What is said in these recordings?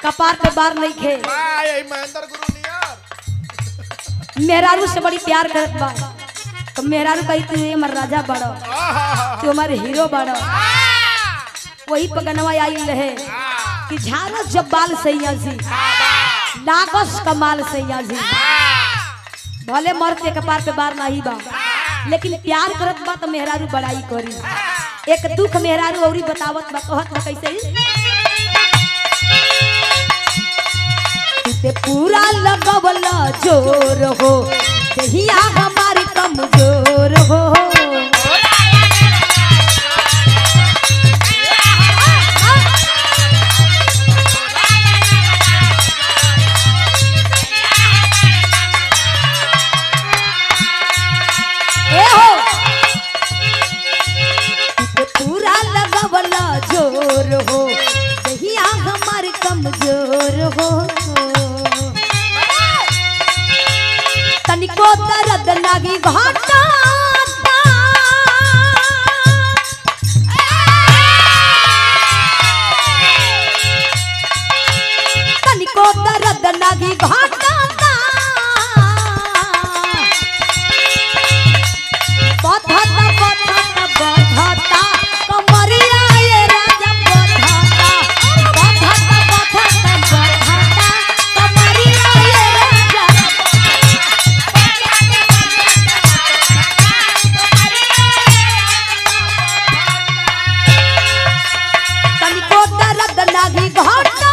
कपार पे बार नहीं खे महेंद्र गुरु नियर मेहरारू से बड़ी प्यार करत बा तो मेहरारू कही तू हमार राजा बड़ो तू हमारे हीरो बड़ो। वही पगनवा आई रहे कि झारस जब बाल सैया जी लागस कमाल सैया जी भले मर्द के कपार पे बार नहीं बा लेकिन प्यार करत बा तो मेहरारू बड़ाई करी। एक दुख मेहरारू औरी बतावत बा कहत बा कैसे ते पूरा लगवला जोर हो दहिया हमारी कमजोर हो। पूरा लगवला जोर हो दहिया हमारी कमजोर हो। तनिको दर्द लागी घाटा तनिको दर्द लागी घाटा बधाता बधाता बधाता कमरिया ये राजा बधाता बधाता बधाता बधाता कमरिया ये राजा तनिको दर्द लागी घाटा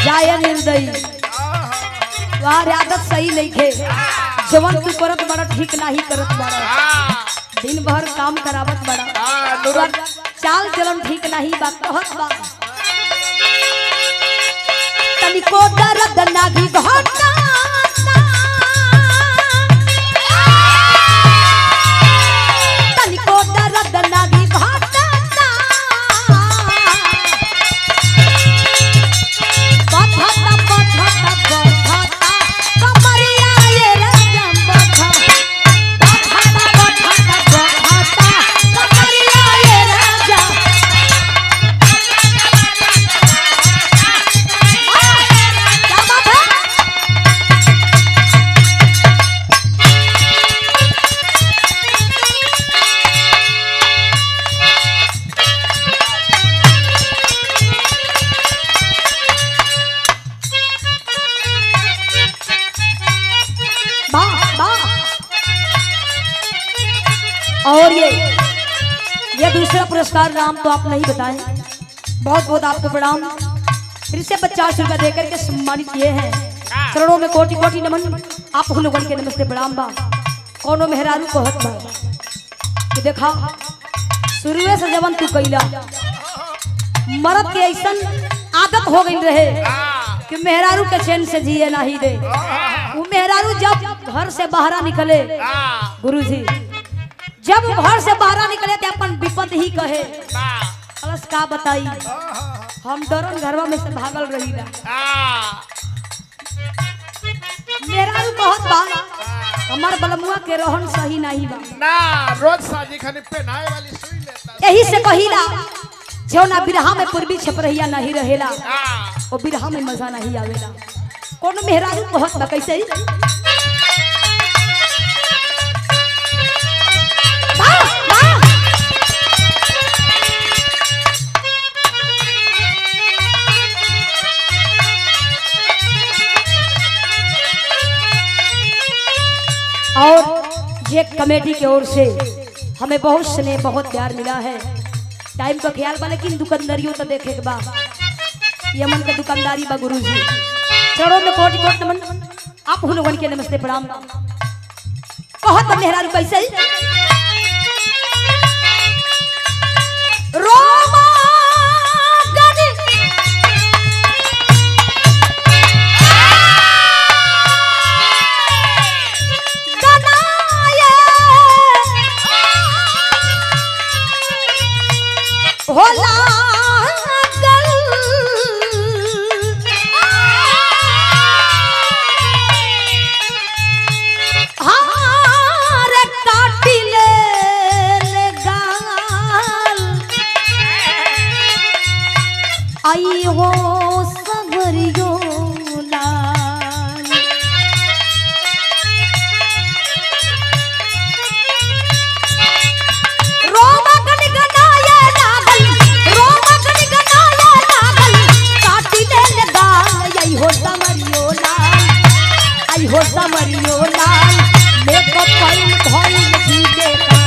जाय निर्दयी वार आदत सही नहीं थे जवन तू करत बड़ा ठीक नहीं करत बड़ा दिन भर काम करावत बड़ा चाल चलन ठीक नहीं बा कहत बा तनिको दर्द लागी घाटा तनिको दर्द लागी घाटा बधाता बधाता बधाता कमरिया ये राजा बधाता बधाता बधाता कमरिया ये राजा क्या बात है। वाह वाह। और ये दूसरा पुरस्कार नाम तो आप नहीं बताएं। बहुत बहुत आपको प्रणाम। फिर से 50 रुपया देकर के सम्मानित किए हैं। करोड़ों में कोटि कोटि नमन आप लोगों के नमस्ते प्रणाम बा। कोनो मेहरारू कहत बा कि देखा शुरुए से जवन तू कैला मर्द के ऐसन आदत हो गई रहे कि मेहरारू के चैन से जिए नहीं दे। वो मेहरारू जब घर से बाहर निकले गुरुजी जब घर से बाहर निकले तो अपन विपद ही कहे अलस का बताई हम डरन घरवा में से भागल रही ना। मेहरारू कहत बा हमार बलमुआ के रहन सही नहीं बा ना रोज साजी खाने पहनाए वाली सुई लेता यही से कहिला जो ना बिरहा में पूर्वी छपरहिया नहीं रहेला वो बिरहा में मजा नहीं आवेला। कोनो मेहरारू कहत बा कैसे वाह वाह। और ये कमेटी की ओर से हमें बहुत स्नेह बहुत प्यार मिला है। टाइम का ख्याल बा लेकिन दुकानदारियों तो देखे के बा यमन के दुकानदारी बा गुरुजी। करोड़ों में कोटि कोटि नमन आप लोगों के नमस्ते प्रणाम। कहत मेहरारू कैसे रोमा गनी गनाये होला आई हो सगरियो लाल। रोमा गनगनाए लागल, रोमा गनगनाए लागल, काटी ले गाल। आई हो समरियो लाल, आई हो समरियो लाल, मेकअप कइल भइल झूठे का।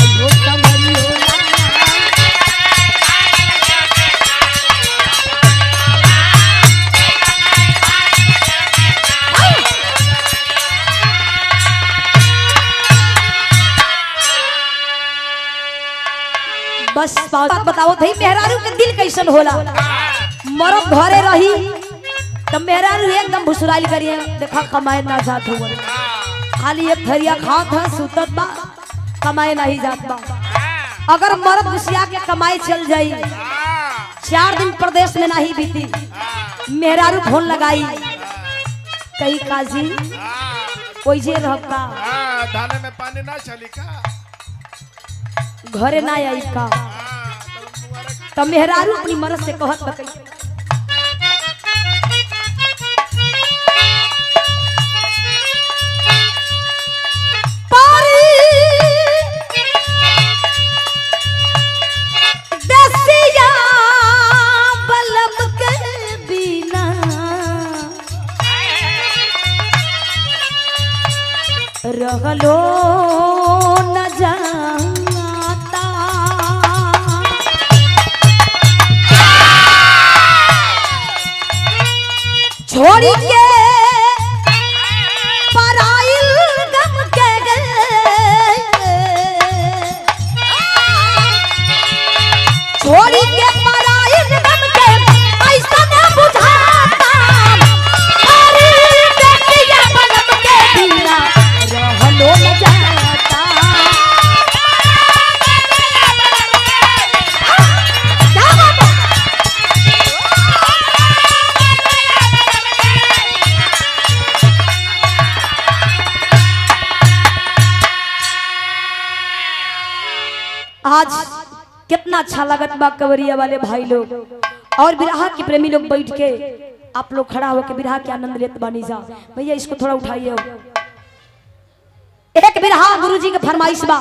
आई हो समरियो लाल। बस बात बताओ भाई, मेहरारू के दिल कैसन होला। मरद घरे रही तब मेहरारू एकदम भुसुराइल करिए, देखा कमाए ना जात हो, खाली एक थरिया खात है सुतत बा, कमाए नहीं जात बा। अगर मरद घुसिया के कमाए चल जाई, 4 दिन प्रदेश में नहीं बीती, मेहरारू फोन लगाई कही काजी कोई जे रहता धाने में पानी ना चली का, घरे ना आई का। तब मेहरारू अपनी मर्द से कहत बकई, रहलो न जाता, छोड़ी के पराइल गम के गए, छोड़ी के पराइल गम के ऐसा न बुझाता, अरे देखिए बलम के बिना रहलो न जाता। क्या बात है? आज कितना अच्छा लगत बा कवरिया वाले भाई लोग और बिरहा के प्रेमी लोग बैठ के आप लोग खड़ा होकर बिरहा के आनंद लेते बानी जा। भैया इसको थोड़ा उठाइए। एक बिरहा गुरुजी के फरमाइश बा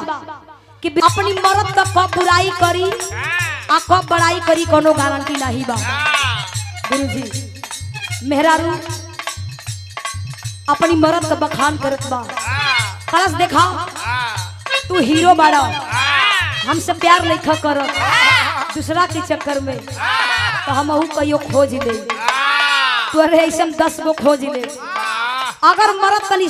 कि अपनी मर्द का कब बुराई करी आ कब बड़ाई करी, कोनो गारंटी नहीं बा। गुरुजी मेहरारू अपनी मर्द का बखान करत बा, कलश देखा तू हीरो बाड़ा, हमसे प्यार नहीं कर दूसरा के चक्कर में, तो हम कहियो खोज ले, तोरे ऐसा 10 गो खोज ले। अगर मरद तनी